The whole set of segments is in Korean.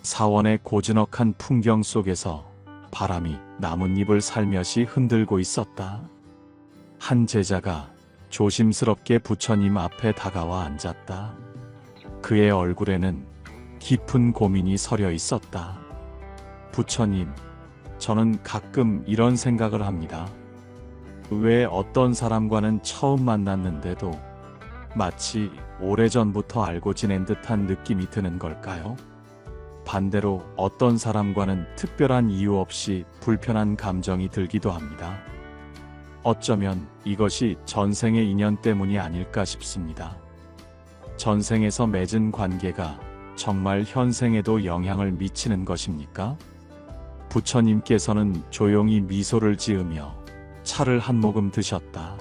사원의 고즈넉한 풍경 속에서 바람이 나뭇잎을 살며시 흔들고 있었다. 한 제자가 조심스럽게 부처님 앞에 다가와 앉았다. 그의 얼굴에는 깊은 고민이 서려 있었다. 부처님, 저는 가끔 이런 생각을 합니다. 왜 어떤 사람과는 처음 만났는데도 마치 오래전부터 알고 지낸 듯한 느낌이 드는 걸까요? 반대로 어떤 사람과는 특별한 이유 없이 불편한 감정이 들기도 합니다. 어쩌면 이것이 전생의 인연 때문이 아닐까 싶습니다. 전생에서 맺은 관계가 정말 현생에도 영향을 미치는 것입니까? 부처님께서는 조용히 미소를 지으며 차를 한 모금 드셨다.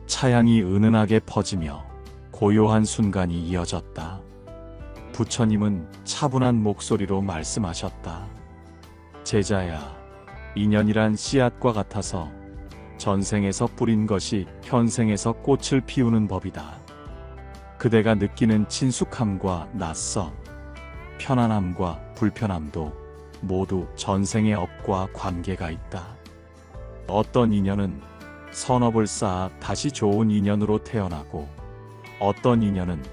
차향이 은은하게 퍼지며 고요한 순간이 이어졌다. 부처님은 차분한 목소리로 말씀하셨다. 제자야, 인연이란 씨앗과 같아서 전생에서 뿌린 것이 현생에서 꽃을 피우는 법이다. 그대가 느끼는 친숙함과 낯섦, 편안함과 불편함도 모두 전생의 업과 관계가 있다. 어떤 인연은 선업을 쌓아 다시 좋은 인연으로 태어나고 어떤 인연은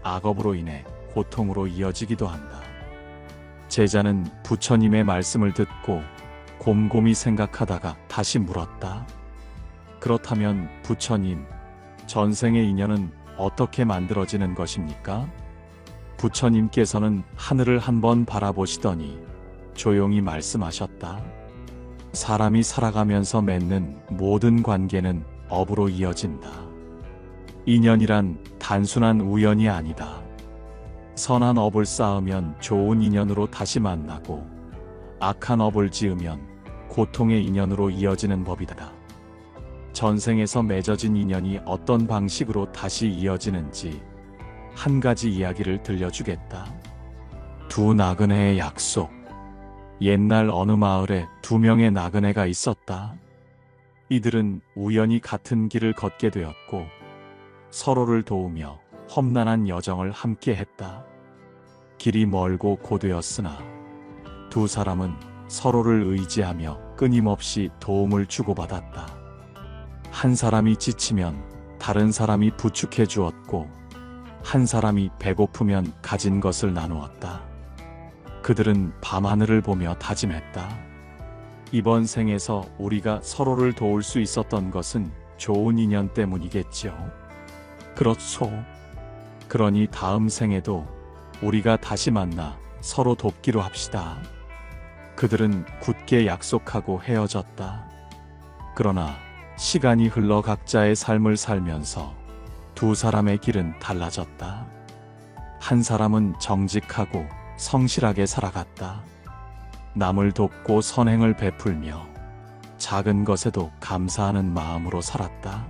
악업으로 인해 고통으로 이어지기도 한다. 제자는 부처님의 말씀을 듣고 곰곰이 생각하다가 다시 물었다. 그렇다면 부처님, 전생의 인연은 어떻게 만들어지는 것입니까? 부처님께서는 하늘을 한번 바라보시더니 조용히 말씀하셨다. 사람이 살아가면서 맺는 모든 관계는 업으로 이어진다. 인연이란 단순한 우연이 아니다. 선한 업을 쌓으면 좋은 인연으로 다시 만나고 악한 업을 지으면 고통의 인연으로 이어지는 법이다. 전생에서 맺어진 인연이 어떤 방식으로 다시 이어지는지 한 가지 이야기를 들려주겠다. 두 나그네의 약속. 옛날 어느 마을에 두 명의 나그네가 있었다. 이들은 우연히 같은 길을 걷게 되었고 서로를 도우며 험난한 여정을 함께 했다. 길이 멀고 고되었으나 두 사람은 서로를 의지하며 끊임없이 도움을 주고받았다. 한 사람이 지치면 다른 사람이 부축해 주었고 한 사람이 배고프면 가진 것을 나누었다. 그들은 밤하늘을 보며 다짐했다. 이번 생에서 우리가 서로를 도울 수 있었던 것은 좋은 인연 때문이겠죠. 그렇소. 그러니 다음 생에도 우리가 다시 만나 서로 돕기로 합시다. 그들은 굳게 약속하고 헤어졌다. 그러나 시간이 흘러 각자의 삶을 살면서 두 사람의 길은 달라졌다. 한 사람은 정직하고 성실하게 살아갔다. 남을 돕고 선행을 베풀며 작은 것에도 감사하는 마음으로 살았다.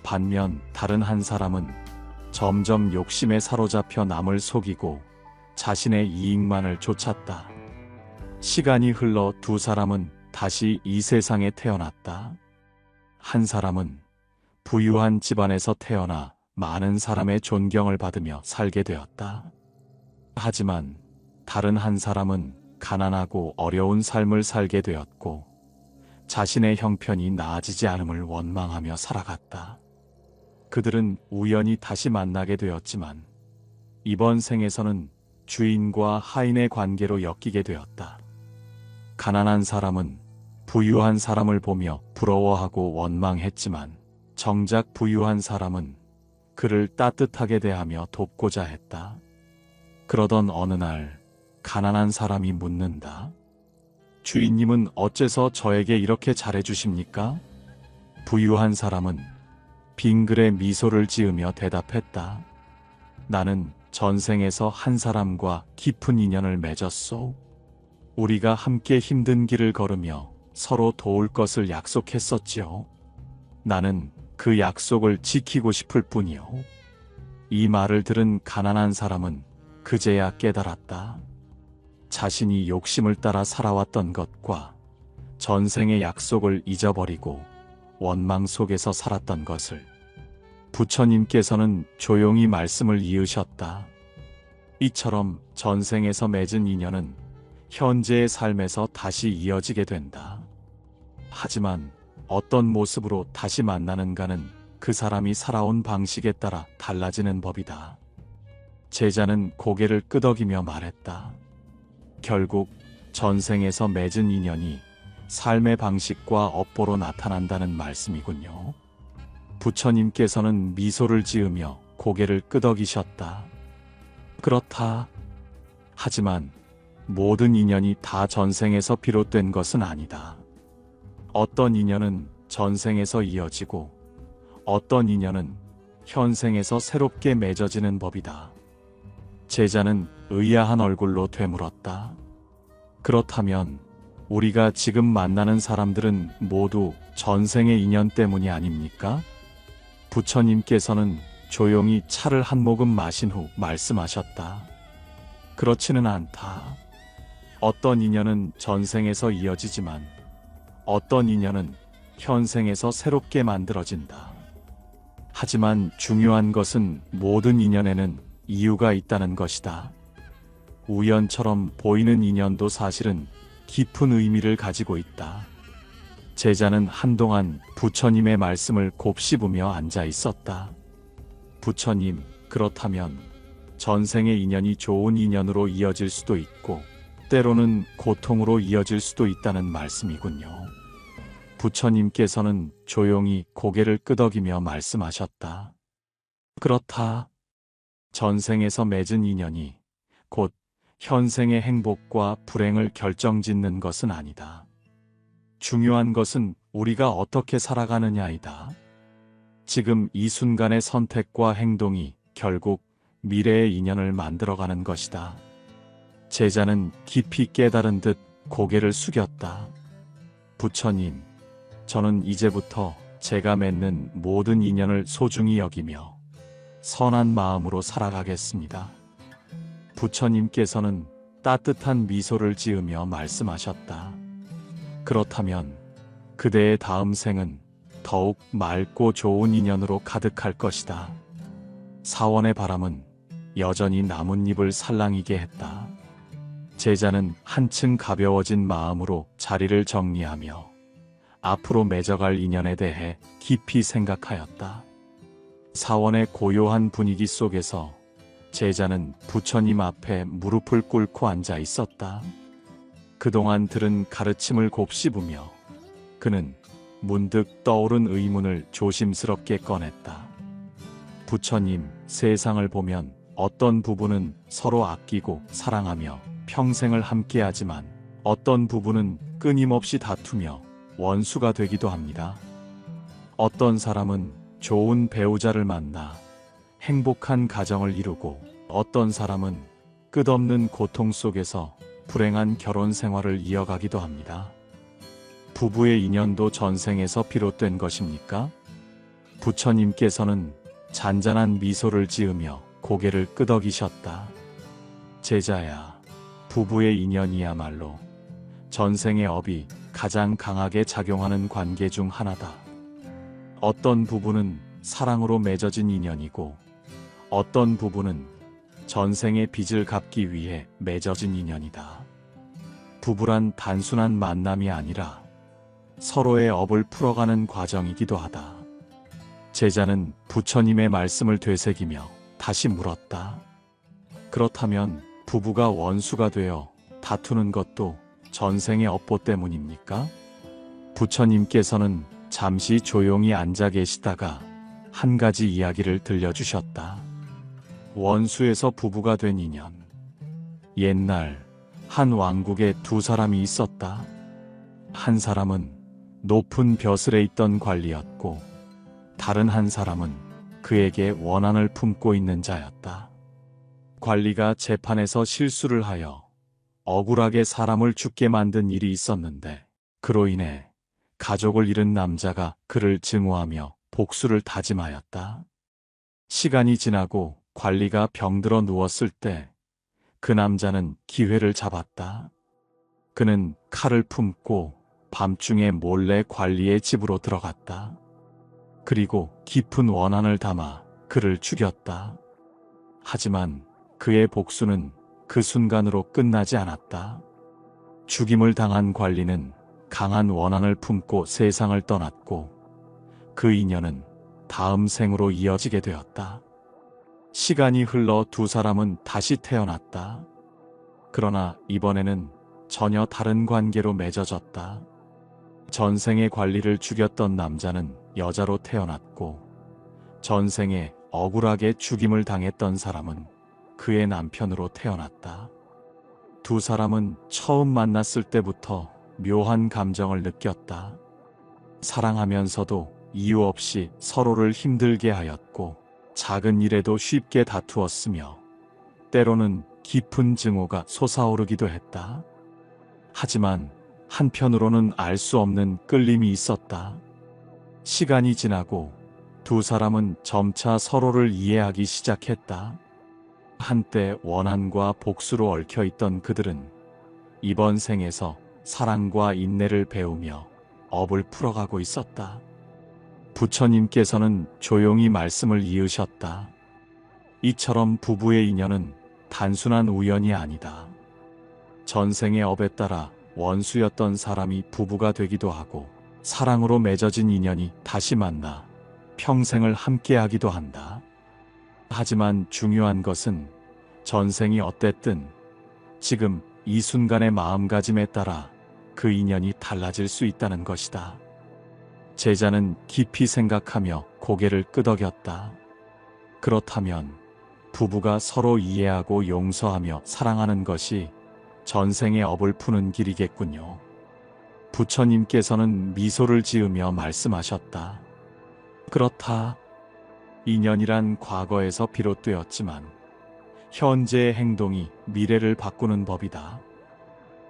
반면 다른 한 사람은 점점 욕심에 사로잡혀 남을 속이고 자신의 이익만을 좇았다. 시간이 흘러 두 사람은 다시 이 세상에 태어났다. 한 사람은 부유한 집안에서 태어나 많은 사람의 존경을 받으며 살게 되었다. 하지만 다른 한 사람은 가난하고 어려운 삶을 살게 되었고 자신의 형편이 나아지지 않음을 원망하며 살아갔다. 그들은 우연히 다시 만나게 되었지만 이번 생에서는 주인과 하인의 관계로 엮이게 되었다. 가난한 사람은 부유한 사람을 보며 부러워하고 원망했지만 정작 부유한 사람은 그를 따뜻하게 대하며 돕고자 했다. 그러던 어느 날 가난한 사람이 묻는다. 주인님은 어째서 저에게 이렇게 잘해주십니까? 부유한 사람은 빙글에 미소를 지으며 대답했다. 나는 전생에서 한 사람과 깊은 인연을 맺었소. 우리가 함께 힘든 길을 걸으며 서로 도울 것을 약속했었지요. 나는 그 약속을 지키고 싶을 뿐이요. 이 말을 들은 가난한 사람은 그제야 깨달았다. 자신이 욕심을 따라 살아왔던 것과 전생의 약속을 잊어버리고 원망 속에서 살았던 것을. 부처님께서는 조용히 말씀을 이으셨다. 이처럼 전생에서 맺은 인연은 현재의 삶에서 다시 이어지게 된다. 하지만 어떤 모습으로 다시 만나는가는 그 사람이 살아온 방식에 따라 달라지는 법이다. 제자는 고개를 끄덕이며 말했다. 결국 전생에서 맺은 인연이 삶의 방식과 업보로 나타난다는 말씀이군요. 부처님께서는 미소를 지으며 고개를 끄덕이셨다. 그렇다. 하지만 모든 인연이 다 전생에서 비롯된 것은 아니다. 어떤 인연은 전생에서 이어지고 어떤 인연은 현생에서 새롭게 맺어지는 법이다. 제자는 의아한 얼굴로 되물었다. 그렇다면 우리가 지금 만나는 사람들은 모두 전생의 인연 때문이 아닙니까? 부처님께서는 조용히 차를 한 모금 마신 후 말씀하셨다. 그렇지는 않다. 어떤 인연은 전생에서 이어지지만 어떤 인연은 현생에서 새롭게 만들어진다. 하지만 중요한 것은 모든 인연에는 이유가 있다는 것이다. 우연처럼 보이는 인연도 사실은 깊은 의미를 가지고 있다. 제자는 한동안 부처님의 말씀을 곱씹으며 앉아 있었다. 부처님, 그렇다면 전생의 인연이 좋은 인연으로 이어질 수도 있고 때로는 고통으로 이어질 수도 있다는 말씀이군요. 부처님께서는 조용히 고개를 끄덕이며 말씀하셨다. 그렇다. 전생에서 맺은 인연이 곧 현생의 행복과 불행을 결정짓는 것은 아니다. 중요한 것은 우리가 어떻게 살아가느냐이다. 지금 이 순간의 선택과 행동이 결국 미래의 인연을 만들어가는 것이다. 제자는 깊이 깨달은 듯 고개를 숙였다. 부처님, 저는 이제부터 제가 맺는 모든 인연을 소중히 여기며 선한 마음으로 살아가겠습니다. 부처님께서는 따뜻한 미소를 지으며 말씀하셨다. 그렇다면 그대의 다음 생은 더욱 맑고 좋은 인연으로 가득할 것이다. 사원의 바람은 여전히 나뭇잎을 살랑이게 했다. 제자는 한층 가벼워진 마음으로 자리를 정리하며 앞으로 맺어갈 인연에 대해 깊이 생각하였다. 사원의 고요한 분위기 속에서 제자는 부처님 앞에 무릎을 꿇고 앉아 있었다. 그동안 들은 가르침을 곱씹으며 그는 문득 떠오른 의문을 조심스럽게 꺼냈다. 부처님, 세상을 보면 어떤 부분은 서로 아끼고 사랑하며 평생을 함께하지만 어떤 부분은 끊임없이 다투며 원수가 되기도 합니다. 어떤 사람은 좋은 배우자를 만나 행복한 가정을 이루고 어떤 사람은 끝없는 고통 속에서 불행한 결혼 생활을 이어가기도 합니다. 부부의 인연도 전생에서 비롯된 것입니까? 부처님께서는 잔잔한 미소를 지으며 고개를 끄덕이셨다. 제자야, 부부의 인연이야말로 전생의 업이 가장 강하게 작용하는 관계 중 하나다. 어떤 부부는 사랑으로 맺어진 인연이고 어떤 부부는 전생의 빚을 갚기 위해 맺어진 인연이다. 부부란 단순한 만남이 아니라 서로의 업을 풀어가는 과정이기도 하다. 제자는 부처님의 말씀을 되새기며 다시 물었다. 그렇다면 부부가 원수가 되어 다투는 것도 전생의 업보 때문입니까? 부처님께서는 잠시 조용히 앉아 계시다가 한 가지 이야기를 들려주셨다. 원수에서 부부가 된 인연. 옛날 한 왕국에 두 사람이 있었다. 한 사람은 높은 벼슬에 있던 관리였고 다른 한 사람은 그에게 원한을 품고 있는 자였다. 관리가 재판에서 실수를 하여 억울하게 사람을 죽게 만든 일이 있었는데 그로 인해 가족을 잃은 남자가 그를 증오하며 복수를 다짐하였다. 시간이 지나고 관리가 병들어 누웠을 때 그 남자는 기회를 잡았다. 그는 칼을 품고 밤중에 몰래 관리의 집으로 들어갔다. 그리고 깊은 원한을 담아 그를 죽였다. 하지만 그의 복수는 그 순간으로 끝나지 않았다. 죽임을 당한 관리는 강한 원한을 품고 세상을 떠났고 그 인연은 다음 생으로 이어지게 되었다. 시간이 흘러 두 사람은 다시 태어났다. 그러나 이번에는 전혀 다른 관계로 맺어졌다. 전생의 관리를 죽였던 남자는 여자로 태어났고 전생에 억울하게 죽임을 당했던 사람은 그의 남편으로 태어났다. 두 사람은 처음 만났을 때부터 묘한 감정을 느꼈다. 사랑하면서도 이유 없이 서로를 힘들게 하였고 작은 일에도 쉽게 다투었으며 때로는 깊은 증오가 솟아오르기도 했다. 하지만 한편으로는 알 수 없는 끌림이 있었다. 시간이 지나고 두 사람은 점차 서로를 이해하기 시작했다. 한때 원한과 복수로 얽혀있던 그들은 이번 생에서 사랑과 인내를 배우며 업을 풀어가고 있었다. 부처님께서는 조용히 말씀을 이으셨다. 이처럼 부부의 인연은 단순한 우연이 아니다. 전생의 업에 따라 원수였던 사람이 부부가 되기도 하고 사랑으로 맺어진 인연이 다시 만나 평생을 함께하기도 한다. 하지만 중요한 것은 전생이 어땠든 지금 이 순간의 마음가짐에 따라 그 인연이 달라질 수 있다는 것이다. 제자는 깊이 생각하며 고개를 끄덕였다. 그렇다면 부부가 서로 이해하고 용서하며 사랑하는 것이 전생의 업을 푸는 길이겠군요. 부처님께서는 미소를 지으며 말씀하셨다. 그렇다. 인연이란 과거에서 비롯되었지만 현재의 행동이 미래를 바꾸는 법이다.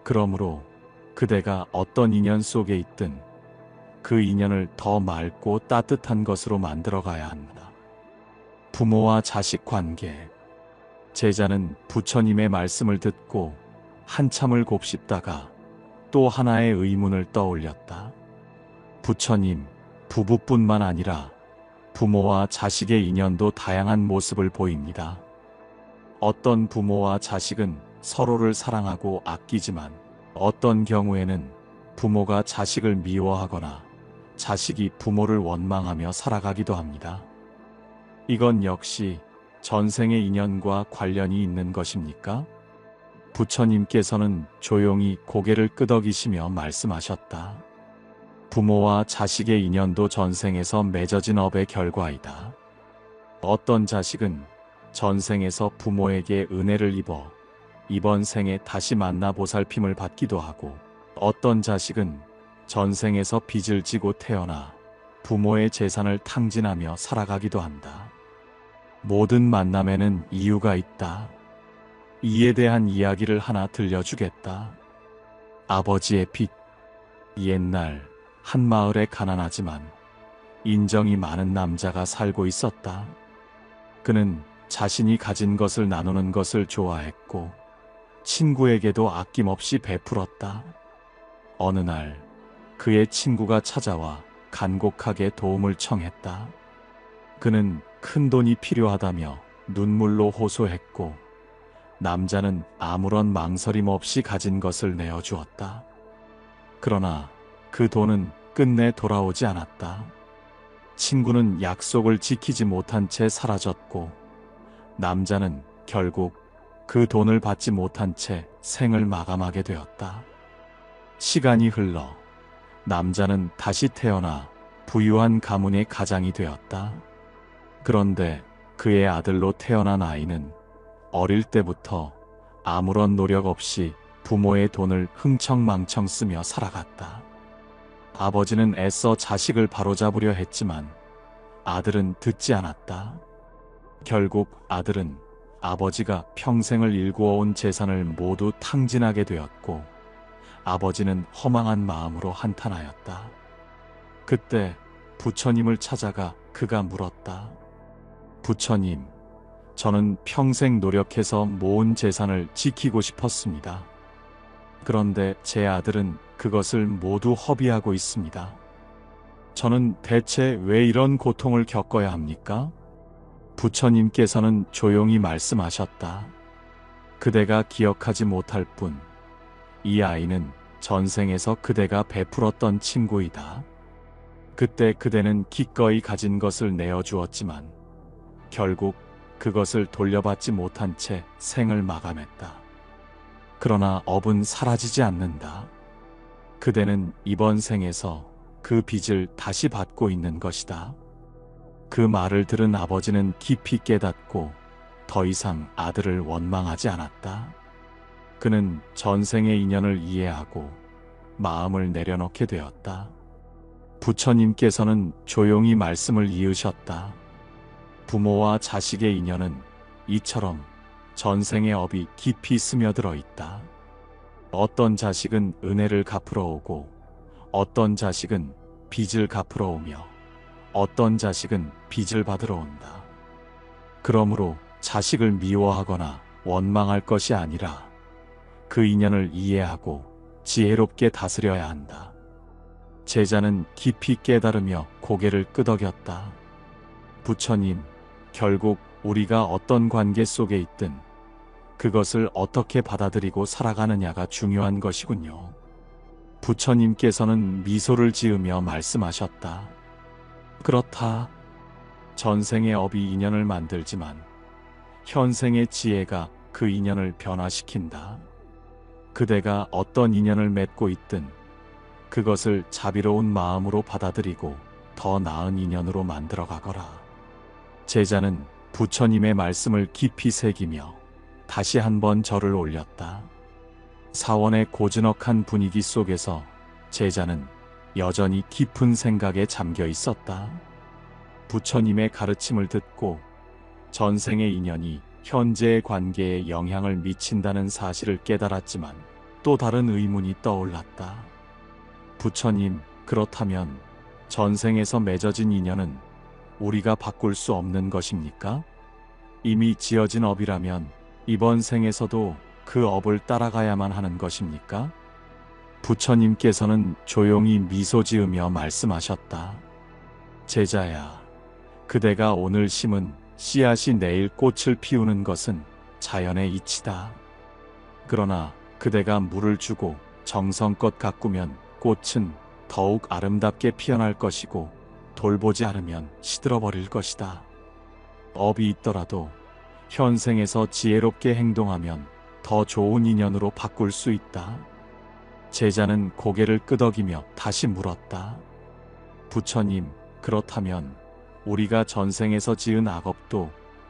그러므로 그대가 어떤 인연 속에 있든 그 인연을 더 맑고 따뜻한 것으로 만들어가야 한다. 부모와 자식 관계. 제자는 부처님의 말씀을 듣고 한참을 곱씹다가 또 하나의 의문을 떠올렸다. 부처님, 부부뿐만 아니라 부모와 자식의 인연도 다양한 모습을 보입니다. 어떤 부모와 자식은 서로를 사랑하고 아끼지만 어떤 경우에는 부모가 자식을 미워하거나 자식이 부모를 원망하며 살아가기도 합니다. 이건 역시 전생의 인연과 관련이 있는 것입니까? 부처님께서는 조용히 고개를 끄덕이시며 말씀하셨다. 부모와 자식의 인연도 전생에서 맺어진 업의 결과이다. 어떤 자식은 전생에서 부모에게 은혜를 입어 이번 생에 다시 만나 보살핌을 받기도 하고 어떤 자식은 전생에서 빚을 지고 태어나 부모의 재산을 탕진하며 살아가기도 한다. 모든 만남에는 이유가 있다. 이에 대한 이야기를 하나 들려주겠다. 아버지의 빚. 옛날 한 마을에 가난하지만 인정이 많은 남자가 살고 있었다. 그는 자신이 가진 것을 나누는 것을 좋아했고 친구에게도 아낌없이 베풀었다. 어느 날 그의 친구가 찾아와 간곡하게 도움을 청했다. 그는 큰 돈이 필요하다며 눈물로 호소했고 남자는 아무런 망설임 없이 가진 것을 내어주었다. 그러나 그 돈은 끝내 돌아오지 않았다. 친구는 약속을 지키지 못한 채 사라졌고 남자는 결국 그 돈을 받지 못한 채 생을 마감하게 되었다. 시간이 흘러 남자는 다시 태어나 부유한 가문의 가장이 되었다. 그런데 그의 아들로 태어난 아이는 어릴 때부터 아무런 노력 없이 부모의 돈을 흥청망청 쓰며 살아갔다. 아버지는 애써 자식을 바로잡으려 했지만 아들은 듣지 않았다. 결국 아들은 아버지가 평생을 일구어온 재산을 모두 탕진하게 되었고 아버지는 허망한 마음으로 한탄하였다. 그때 부처님을 찾아가 그가 물었다. 부처님, 저는 평생 노력해서 모은 재산을 지키고 싶었습니다. 그런데 제 아들은 그것을 모두 허비하고 있습니다. 저는 대체 왜 이런 고통을 겪어야 합니까? 부처님께서는 조용히 말씀하셨다. 그대가 기억하지 못할 뿐, 이 아이는 전생에서 그대가 베풀었던 친구이다. 그때 그대는 기꺼이 가진 것을 내어주었지만 결국 그것을 돌려받지 못한 채 생을 마감했다. 그러나 업은 사라지지 않는다. 그대는 이번 생에서 그 빚을 다시 받고 있는 것이다. 그 말을 들은 아버지는 깊이 깨닫고 더 이상 아들을 원망하지 않았다. 그는 전생의 인연을 이해하고 마음을 내려놓게 되었다. 부처님께서는 조용히 말씀을 이으셨다. 부모와 자식의 인연은 이처럼 전생의 업이 깊이 스며들어 있다. 어떤 자식은 은혜를 갚으러 오고, 어떤 자식은 빚을 갚으러 오며, 어떤 자식은 빚을 받으러 온다. 그러므로 자식을 미워하거나 원망할 것이 아니라 그 인연을 이해하고 지혜롭게 다스려야 한다. 제자는 깊이 깨달으며 고개를 끄덕였다. 부처님, 결국 우리가 어떤 관계 속에 있든 그것을 어떻게 받아들이고 살아가느냐가 중요한 것이군요. 부처님께서는 미소를 지으며 말씀하셨다. 그렇다. 전생의 업이 인연을 만들지만 현생의 지혜가 그 인연을 변화시킨다. 그대가 어떤 인연을 맺고 있든 그것을 자비로운 마음으로 받아들이고 더 나은 인연으로 만들어 가거라. 제자는 부처님의 말씀을 깊이 새기며 다시 한번 절을 올렸다. 사원의 고즈넉한 분위기 속에서 제자는 여전히 깊은 생각에 잠겨 있었다. 부처님의 가르침을 듣고 전생의 인연이 현재의 관계에 영향을 미친다는 사실을 깨달았지만 또 다른 의문이 떠올랐다. 부처님, 그렇다면 전생에서 맺어진 인연은 우리가 바꿀 수 없는 것입니까? 이미 지어진 업이라면 이번 생에서도 그 업을 따라가야만 하는 것입니까? 부처님께서는 조용히 미소 지으며 말씀하셨다. 제자야, 그대가 오늘 심은 씨앗이 내일 꽃을 피우는 것은 자연의 이치다. 그러나 그대가 물을 주고 정성껏 가꾸면 꽃은 더욱 아름답게 피어날 것이고 돌보지 않으면 시들어버릴 것이다. 업이 있더라도 현생에서 지혜롭게 행동하면 더 좋은 인연으로 바꿀 수 있다. 제자는 고개를 끄덕이며 다시 물었다. 부처님, 그렇다면 우리가 전생에서 지은 악업도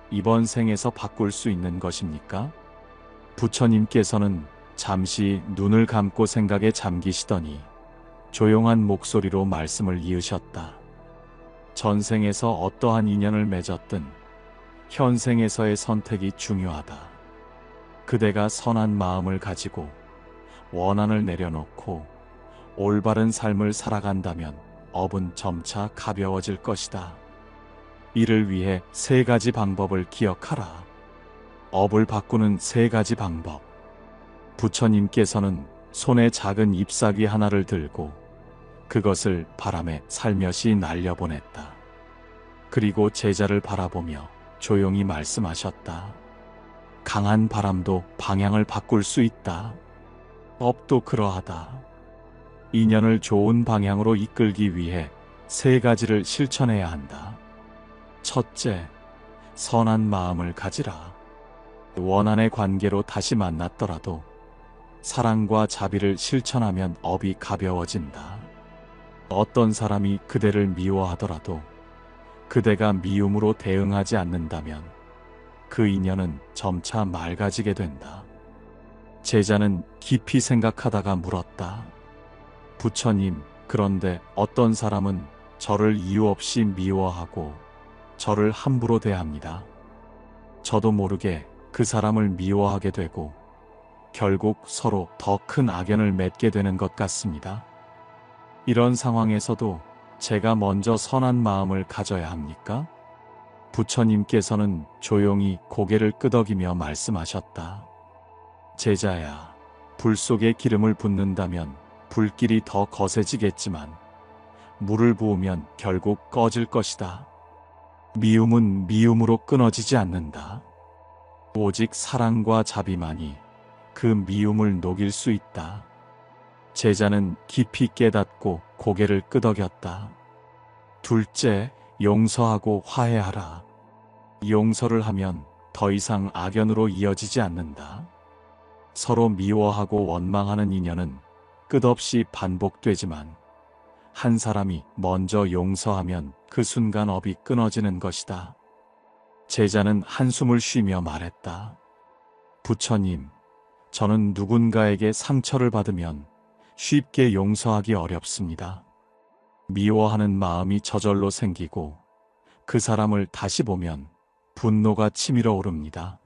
이번 생에서 바꿀 수 있는 것입니까? 부처님께서는 잠시 눈을 감고 생각에 잠기시더니 조용한 목소리로 말씀을 이으셨다. 전생에서 어떠한 인연을 맺었든 현생에서의 선택이 중요하다. 그대가 선한 마음을 가지고 원한을 내려놓고 올바른 삶을 살아간다면 업은 점차 가벼워질 것이다. 이를 위해 3가지 방법을 기억하라. 업을 바꾸는 3가지 방법. 부처님께서는 손에 작은 잎사귀 하나를 들고 그것을 바람에 살며시 날려보냈다. 그리고 제자를 바라보며 조용히 말씀하셨다. 강한 바람도 방향을 바꿀 수 있다. 업도 그러하다. 인연을 좋은 방향으로 이끌기 위해 3가지를 실천해야 한다. 첫째, 선한 마음을 가지라. 원한의 관계로 다시 만났더라도 사랑과 자비를 실천하면 업이 가벼워진다. 어떤 사람이 그대를 미워하더라도 그대가 미움으로 대응하지 않는다면 그 인연은 점차 맑아지게 된다. 제자는 깊이 생각하다가 물었다. 부처님, 그런데 어떤 사람은 저를 이유 없이 미워하고 저를 함부로 대합니다. 저도 모르게 그 사람을 미워하게 되고 결국 서로 더 큰 악연을 맺게 되는 것 같습니다. 이런 상황에서도 제가 먼저 선한 마음을 가져야 합니까? 부처님께서는 조용히 고개를 끄덕이며 말씀하셨다. 제자야, 불 속에 기름을 붓는다면 불길이 더 거세지겠지만 물을 부으면 결국 꺼질 것이다. 미움은 미움으로 끊어지지 않는다. 오직 사랑과 자비만이 그 미움을 녹일 수 있다. 제자는 깊이 깨닫고 고개를 끄덕였다. 둘째, 용서하고 화해하라. 용서를 하면 더 이상 악연으로 이어지지 않는다. 서로 미워하고 원망하는 인연은 끝없이 반복되지만 한 사람이 먼저 용서하면 그 순간 업이 끊어지는 것이다. 제자는 한숨을 쉬며 말했다. 부처님, 저는 누군가에게 상처를 받으면 쉽게 용서하기 어렵습니다. 미워하는 마음이 저절로 생기고 그 사람을 다시 보면 분노가 치밀어 오릅니다.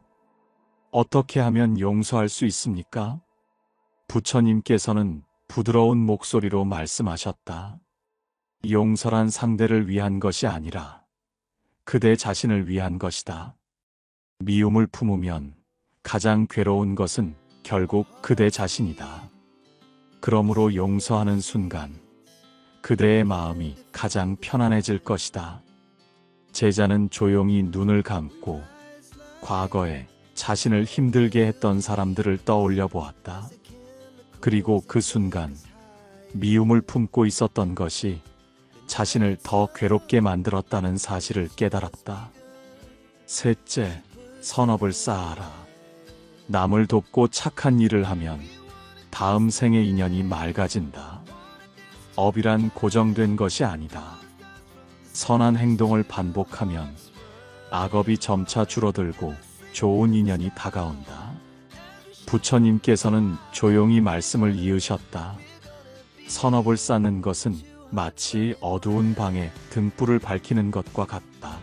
어떻게 하면 용서할 수 있습니까? 부처님께서는 부드러운 목소리로 말씀하셨다. 용서란 상대를 위한 것이 아니라 그대 자신을 위한 것이다. 미움을 품으면 가장 괴로운 것은 결국 그대 자신이다. 그러므로 용서하는 순간 그대의 마음이 가장 편안해질 것이다. 제자는 조용히 눈을 감고 과거에 자신을 힘들게 했던 사람들을 떠올려 보았다. 그리고 그 순간 미움을 품고 있었던 것이 자신을 더 괴롭게 만들었다는 사실을 깨달았다. 셋째, 선업을 쌓아라. 남을 돕고 착한 일을 하면 다음 생의 인연이 맑아진다. 업이란 고정된 것이 아니다. 선한 행동을 반복하면 악업이 점차 줄어들고 좋은 인연이 다가온다. 부처님께서는 조용히 말씀을 이으셨다. 선업을 쌓는 것은 마치 어두운 방에 등불을 밝히는 것과 같다.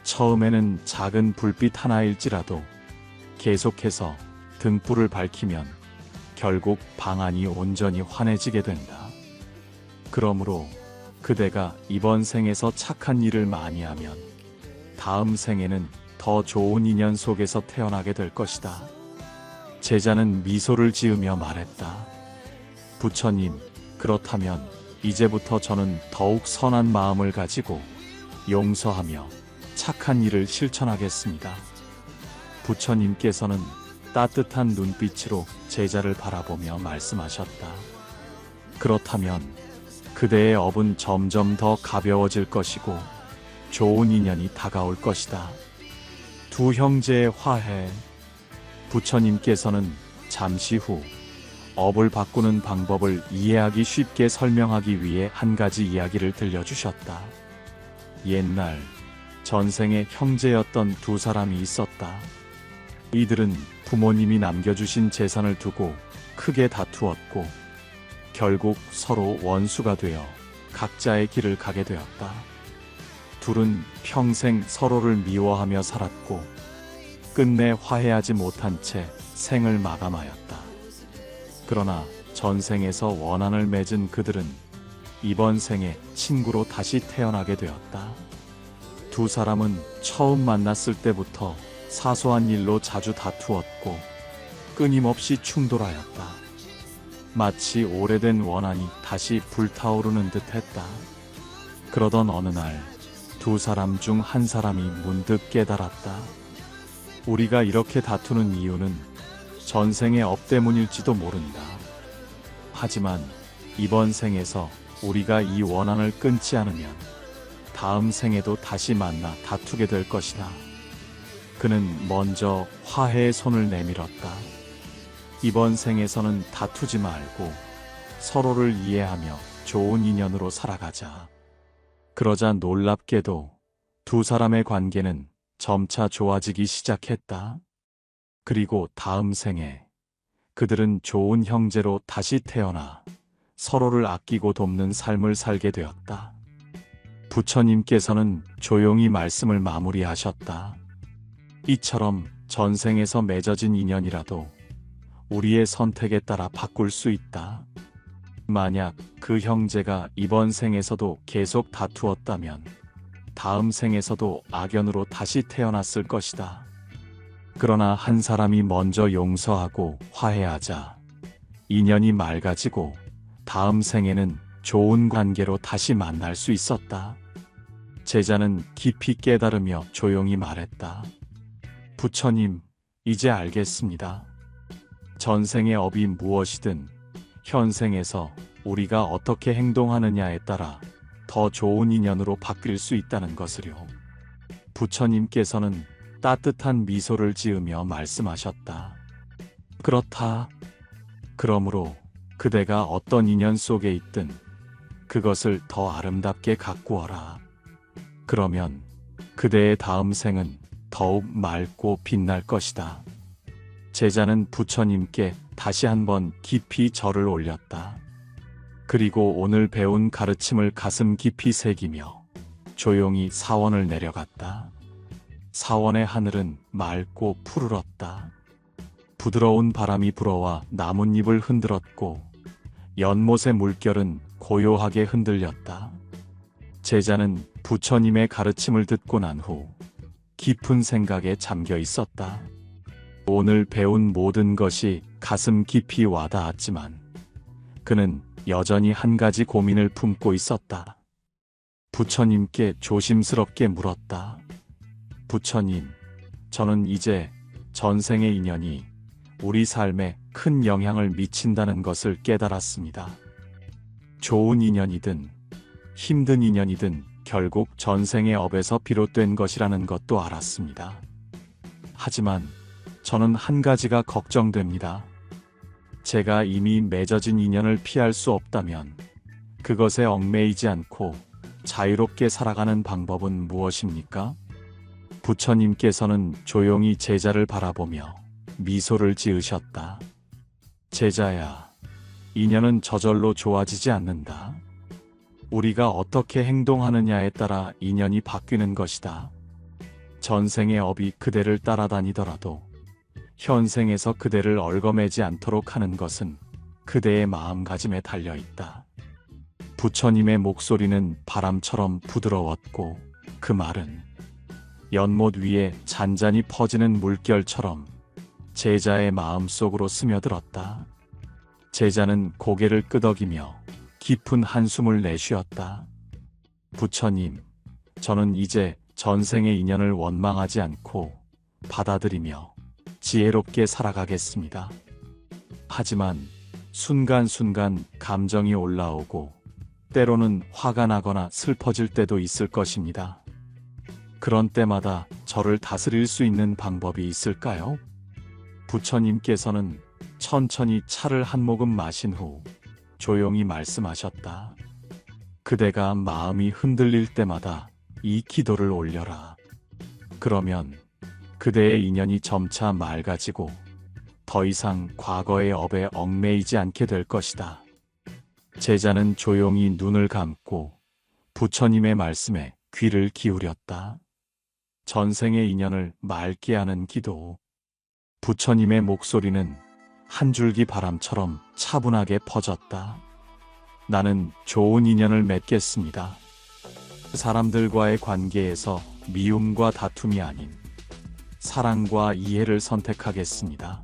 처음에는 작은 불빛 하나일지라도 계속해서 등불을 밝히면 결국 방 안이 온전히 환해지게 된다. 그러므로 그대가 이번 생에서 착한 일을 많이 하면 다음 생에는 더 좋은 인연 속에서 태어나게 될 것이다. 제자는 미소를 지으며 말했다. 부처님, 그렇다면 이제부터 저는 더욱 선한 마음을 가지고 용서하며 착한 일을 실천하겠습니다. 부처님께서는 따뜻한 눈빛으로 제자를 바라보며 말씀하셨다. 그렇다면 그대의 업은 점점 더 가벼워질 것이고 좋은 인연이 다가올 것이다. 두 형제의 화해. 부처님께서는 잠시 후 업을 바꾸는 방법을 이해하기 쉽게 설명하기 위해 한 가지 이야기를 들려주셨다. 옛날 전생에 형제였던 두 사람이 있었다. 이들은 부모님이 남겨주신 재산을 두고 크게 다투었고 결국 서로 원수가 되어 각자의 길을 가게 되었다. 둘은 평생 서로를 미워하며 살았고 끝내 화해하지 못한 채 생을 마감하였다. 그러나 전생에서 원한을 맺은 그들은 이번 생에 친구로 다시 태어나게 되었다. 두 사람은 처음 만났을 때부터 사소한 일로 자주 다투었고 끊임없이 충돌하였다. 마치 오래된 원한이 다시 불타오르는 듯 했다. 그러던 어느 날 두 사람 중 한 사람이 문득 깨달았다. 우리가 이렇게 다투는 이유는 전생의 업 때문일지도 모른다. 하지만 이번 생에서 우리가 이 원한을 끊지 않으면 다음 생에도 다시 만나 다투게 될 것이다. 그는 먼저 화해의 손을 내밀었다. 이번 생에서는 다투지 말고 서로를 이해하며 좋은 인연으로 살아가자. 그러자 놀랍게도 두 사람의 관계는 점차 좋아지기 시작했다. 그리고 다음 생에 그들은 좋은 형제로 다시 태어나 서로를 아끼고 돕는 삶을 살게 되었다. 부처님께서는 조용히 말씀을 마무리하셨다. 이처럼 전생에서 맺어진 인연이라도 우리의 선택에 따라 바꿀 수 있다. 만약 그 형제가 이번 생에서도 계속 다투었다면 다음 생에서도 악연으로 다시 태어났을 것이다. 그러나 한 사람이 먼저 용서하고 화해하자 인연이 맑아지고 다음 생에는 좋은 관계로 다시 만날 수 있었다. 제자는 깊이 깨달으며 조용히 말했다. 부처님, 이제 알겠습니다. 전생의 업이 무엇이든 현생에서 우리가 어떻게 행동하느냐에 따라 더 좋은 인연으로 바뀔 수 있다는 것을요. 부처님께서는 따뜻한 미소를 지으며 말씀하셨다. 그렇다. 그러므로 그대가 어떤 인연 속에 있든 그것을 더 아름답게 가꾸어라. 그러면 그대의 다음 생은 더욱 맑고 빛날 것이다. 제자는 부처님께 다시 한번 깊이 절을 올렸다. 그리고 오늘 배운 가르침을 가슴 깊이 새기며 조용히 사원을 내려갔다. 사원의 하늘은 맑고 푸르렀다. 부드러운 바람이 불어와 나뭇잎을 흔들었고 연못의 물결은 고요하게 흔들렸다. 제자는 부처님의 가르침을 듣고 난 후 깊은 생각에 잠겨 있었다. 오늘 배운 모든 것이 가슴 깊이 와닿았지만 그는 여전히 한 가지 고민을 품고 있었다. 부처님께 조심스럽게 물었다. 부처님, 저는 이제 전생의 인연이 우리 삶에 큰 영향을 미친다는 것을 깨달았습니다. 좋은 인연이든 힘든 인연이든 결국 전생의 업에서 비롯된 것이라는 것도 알았습니다. 하지만 저는 한 가지가 걱정됩니다. 제가 이미 맺어진 인연을 피할 수 없다면 그것에 얽매이지 않고 자유롭게 살아가는 방법은 무엇입니까? 부처님께서는 조용히 제자를 바라보며 미소를 지으셨다. 제자야, 인연은 저절로 좋아지지 않는다. 우리가 어떻게 행동하느냐에 따라 인연이 바뀌는 것이다. 전생의 업이 그대를 따라다니더라도 현생에서 그대를 얽어매지 않도록 하는 것은 그대의 마음가짐에 달려있다. 부처님의 목소리는 바람처럼 부드러웠고 그 말은 연못 위에 잔잔히 퍼지는 물결처럼 제자의 마음속으로 스며들었다. 제자는 고개를 끄덕이며 깊은 한숨을 내쉬었다. 부처님, 저는 이제 전생의 인연을 원망하지 않고 받아들이며 지혜롭게 살아가겠습니다. 하지만 순간순간 감정이 올라오고 때로는 화가 나거나 슬퍼질 때도 있을 것입니다. 그런 때마다 저를 다스릴 수 있는 방법이 있을까요? 부처님께서는 천천히 차를 한 모금 마신 후 조용히 말씀하셨다. 그대가 마음이 흔들릴 때마다 이 기도를 올려라. 그러면 그대의 인연이 점차 맑아지고 더 이상 과거의 업에 얽매이지 않게 될 것이다. 제자는 조용히 눈을 감고 부처님의 말씀에 귀를 기울였다. 전생의 인연을 맑게 하는 기도. 부처님의 목소리는 한 줄기 바람처럼 차분하게 퍼졌다. 나는 좋은 인연을 맺겠습니다. 사람들과의 관계에서 미움과 다툼이 아닌 사랑과 이해를 선택하겠습니다.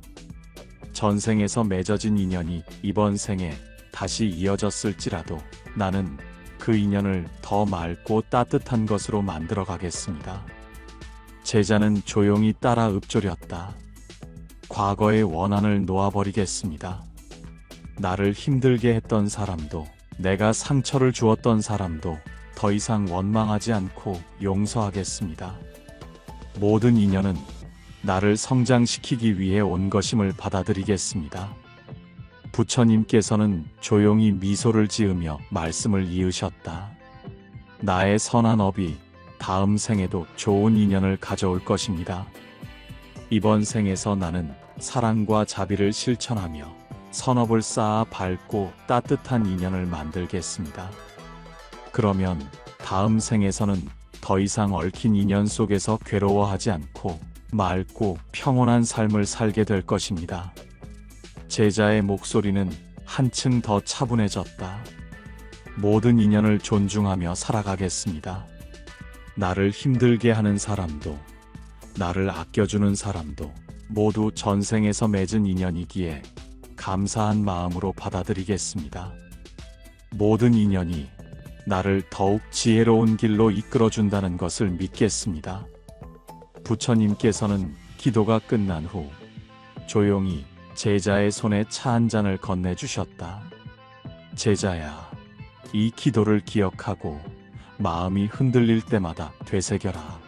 전생에서 맺어진 인연이 이번 생에 다시 이어졌을지라도 나는 그 인연을 더 맑고 따뜻한 것으로 만들어 가겠습니다. 제자는 조용히 따라 읊조렸다. 과거의 원한을 놓아버리겠습니다. 나를 힘들게 했던 사람도, 내가 상처를 주었던 사람도 더 이상 원망하지 않고 용서하겠습니다. 모든 인연은 나를 성장시키기 위해 온 것임을 받아들이겠습니다. 부처님께서는 조용히 미소를 지으며 말씀을 이으셨다. 나의 선한 업이 다음 생에도 좋은 인연을 가져올 것입니다. 이번 생에서 나는 사랑과 자비를 실천하며 선업을 쌓아 밝고 따뜻한 인연을 만들겠습니다. 그러면 다음 생에서는 더 이상 얽힌 인연 속에서 괴로워하지 않고 맑고 평온한 삶을 살게 될 것입니다. 제자의 목소리는 한층 더 차분해졌다. 모든 인연을 존중하며 살아가겠습니다. 나를 힘들게 하는 사람도, 나를 아껴주는 사람도 모두 전생에서 맺은 인연이기에 감사한 마음으로 받아들이겠습니다. 모든 인연이 나를 더욱 지혜로운 길로 이끌어준다는 것을 믿겠습니다. 부처님께서는 기도가 끝난 후 조용히 제자의 손에 차 한 잔을 건네주셨다. 제자야, 이 기도를 기억하고 마음이 흔들릴 때마다 되새겨라.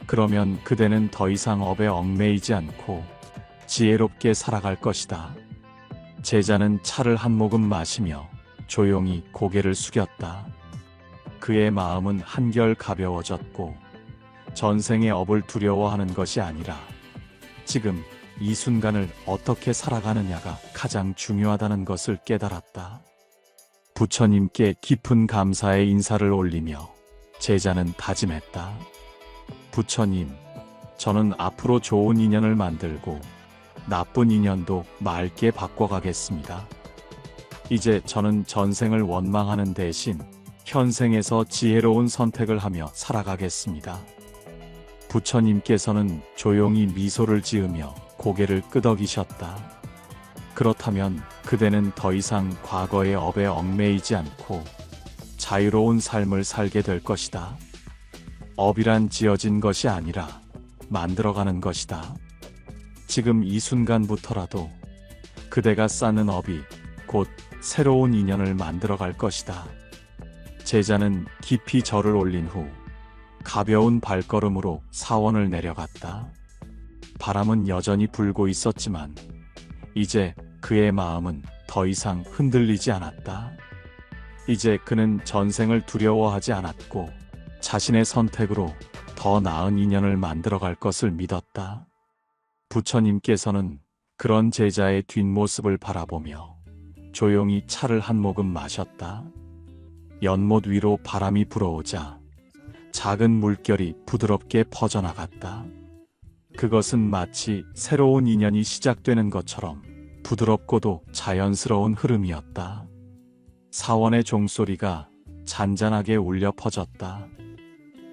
그러면 그대는 더 이상 업에 얽매이지 않고 지혜롭게 살아갈 것이다. 제자는 차를 한 모금 마시며 조용히 고개를 숙였다. 그의 마음은 한결 가벼워졌고 전생의 업을 두려워하는 것이 아니라 지금 이 순간을 어떻게 살아가느냐가 가장 중요하다는 것을 깨달았다. 부처님께 깊은 감사의 인사를 올리며 제자는 다짐했다. 부처님, 저는 앞으로 좋은 인연을 만들고 나쁜 인연도 맑게 바꿔가겠습니다. 이제 저는 전생을 원망하는 대신 현생에서 지혜로운 선택을 하며 살아가겠습니다. 부처님께서는 조용히 미소를 지으며 고개를 끄덕이셨다. 그렇다면 그대는 더 이상 과거의 업에 얽매이지 않고 자유로운 삶을 살게 될 것이다. 업이란 지어진 것이 아니라 만들어가는 것이다. 지금 이 순간부터라도 그대가 쌓는 업이 곧 새로운 인연을 만들어갈 것이다. 제자는 깊이 절을 올린 후 가벼운 발걸음으로 사원을 내려갔다. 바람은 여전히 불고 있었지만 이제 그의 마음은 더 이상 흔들리지 않았다. 이제 그는 전생을 두려워하지 않았고 자신의 선택으로 더 나은 인연을 만들어갈 것을 믿었다. 부처님께서는 그런 제자의 뒷모습을 바라보며 조용히 차를 한 모금 마셨다. 연못 위로 바람이 불어오자 작은 물결이 부드럽게 퍼져나갔다. 그것은 마치 새로운 인연이 시작되는 것처럼 부드럽고도 자연스러운 흐름이었다. 사원의 종소리가 잔잔하게 울려 퍼졌다.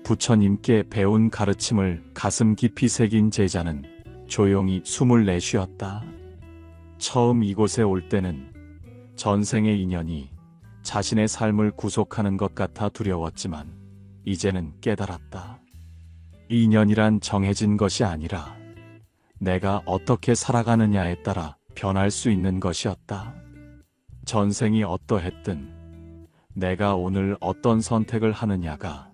부처님께 배운 가르침을 가슴 깊이 새긴 제자는 조용히 숨을 내쉬었다. 처음 이곳에 올 때는 전생의 인연이 자신의 삶을 구속하는 것 같아 두려웠지만 이제는 깨달았다. 인연이란 정해진 것이 아니라 내가 어떻게 살아가느냐에 따라 변할 수 있는 것이었다. 전생이 어떠했든 내가 오늘 어떤 선택을 하느냐가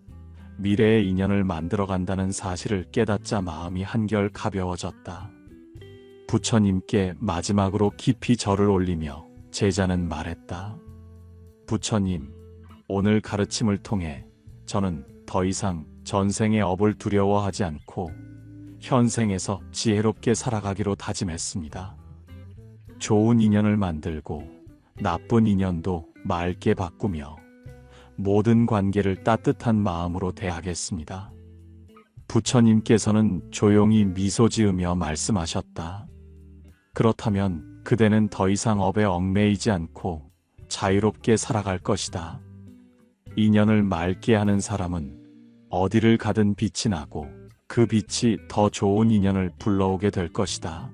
미래의 인연을 만들어간다는 사실을 깨닫자 마음이 한결 가벼워졌다. 부처님께 마지막으로 깊이 절을 올리며 제자는 말했다. 부처님, 오늘 가르침을 통해 저는 더 이상 전생의 업을 두려워하지 않고 현생에서 지혜롭게 살아가기로 다짐했습니다. 좋은 인연을 만들고 나쁜 인연도 맑게 바꾸며 모든 관계를 따뜻한 마음으로 대하겠습니다. 부처님께서는 조용히 미소 지으며 말씀하셨다. 그렇다면 그대는 더 이상 업에 얽매이지 않고 자유롭게 살아갈 것이다. 인연을 맑게 하는 사람은 어디를 가든 빛이 나고 그 빛이 더 좋은 인연을 불러오게 될 것이다.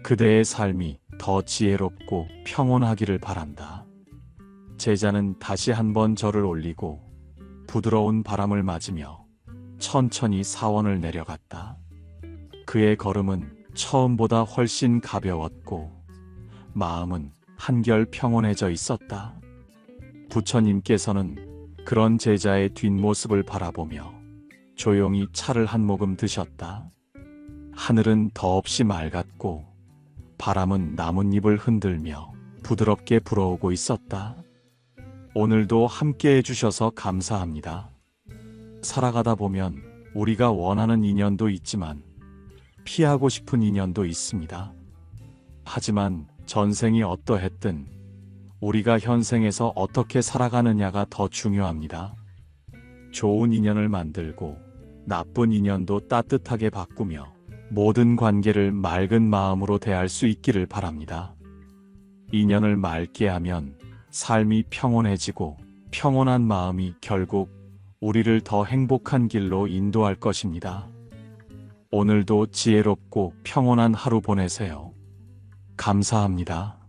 그대의 삶이 더 지혜롭고 평온하기를 바란다. 제자는 다시 한번 절을 올리고 부드러운 바람을 맞으며 천천히 사원을 내려갔다. 그의 걸음은 처음보다 훨씬 가벼웠고 마음은 한결 평온해져 있었다. 부처님께서는 그런 제자의 뒷모습을 바라보며 조용히 차를 한 모금 드셨다. 하늘은 더없이 맑았고 바람은 나뭇잎을 흔들며 부드럽게 불어오고 있었다. 오늘도 함께 해주셔서 감사합니다. 살아가다 보면 우리가 원하는 인연도 있지만 피하고 싶은 인연도 있습니다. 하지만 전생이 어떠했든 우리가 현생에서 어떻게 살아가느냐가 더 중요합니다. 좋은 인연을 만들고 나쁜 인연도 따뜻하게 바꾸며 모든 관계를 맑은 마음으로 대할 수 있기를 바랍니다. 인연을 맑게 하면 삶이 평온해지고 평온한 마음이 결국 우리를 더 행복한 길로 인도할 것입니다. 오늘도 지혜롭고 평온한 하루 보내세요. 감사합니다.